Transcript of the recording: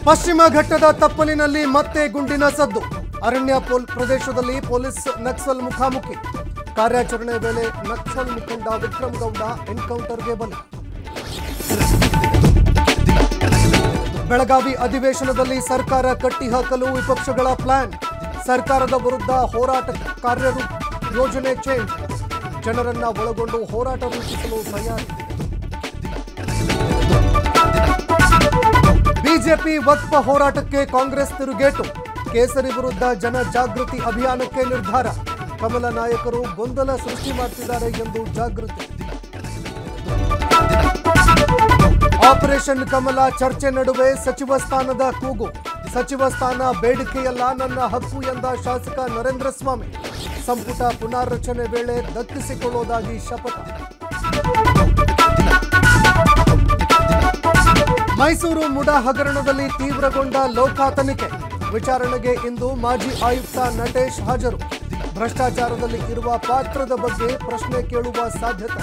ಪಶ್ಚಿಮ ಘಟ್ಟದ ತಪ್ಪಲಿನಲ್ಲಿ ಮತ್ತೆ ಗುಂಡಿನ ಸದ್ದು. ಅರಣ್ಯ ಪ್ರದೇಶದಲ್ಲಿ ಪೊಲೀಸ್ ನಕ್ಸಲ್ ಮುಖಾಮುಖಿ. ಕಾರ್ಯಾಚರಣೆ ವೇಳೆ ನಕ್ಸಲ್ ಮುಖಂಡ ವಿಕ್ರಮ್ ಗೌಡ ಎನ್ಕೌಂಟರ್ಗೆ ಬಲಿ. ಬೆಳಗಾವಿ ಅಧಿವೇಶನದಲ್ಲಿ ಸರ್ಕಾರ ಕಟ್ಟಿಹಾಕಲು ವಿಪಕ್ಷಗಳ ಪ್ಲಾನ್. ಸರ್ಕಾರದ ವಿರುದ್ಧ ಹೋರಾಟ ಯೋಜನೆ ಚೇಂಜ್. ಜನರನ್ನ ಒಳಗೊಂಡು ಹೋರಾಟ ರೂಪಿಸಲು ತಯಾರಿ. ಬಿಜೆಪಿ ವಕ್ಫ್ ಹೋರಾಟಕ್ಕೆ ಕಾಂಗ್ರೆಸ್ ತಿರುಗೇಟು. ಕೇಸರಿ ವಿರುದ್ಧ ಜನ ಜಾಗೃತಿ ಅಭಿಯಾನಕ್ಕೆ ನಿರ್ಧಾರ. ಕಮಲ ನಾಯಕರು ಗೊಂದಲ ಸೃಷ್ಟಿ ಮಾಡುತ್ತಿದ್ದಾರೆ ಎಂದು ಜಾಗೃತಿ. ಆಪರೇಷನ್ ಕಮಲ ಚರ್ಚೆ ನಡುವೆ ಸಚಿವ ಸ್ಥಾನದ ಕೂಗು. ಸಚಿವ ಸ್ಥಾನ ಬೇಡಿಕೆಯಲ್ಲ, ನನ್ನ ಹಕ್ಕು ಎಂದ ಶಾಸಕ ನರೇಂದ್ರ ಸ್ವಾಮಿ. ಸಂಪುಟ ಪುನಾರಚನೆ ವೇಳೆ ದಕ್ಕಿಸಿಕೊಳ್ಳುವುದಾಗಿ ಶಪಥ. ಮೈಸೂರು ಮುಡಾ ಹಗರಣದಲ್ಲಿ ತೀವ್ರಗೊಂಡ ಲೋಕಾ ತನಿಖೆ. ವಿಚಾರಣೆಗೆ ಇಂದು ಮಾಜಿ ಆಯುಕ್ತ ನಟೇಶ್ ಹಾಜರು. ಭ್ರಷ್ಟಾಚಾರದಲ್ಲಿ ಇರುವ ಪಾತ್ರದ ಬಗ್ಗೆ ಪ್ರಶ್ನೆ ಕೇಳುವ ಸಾಧ್ಯತೆ.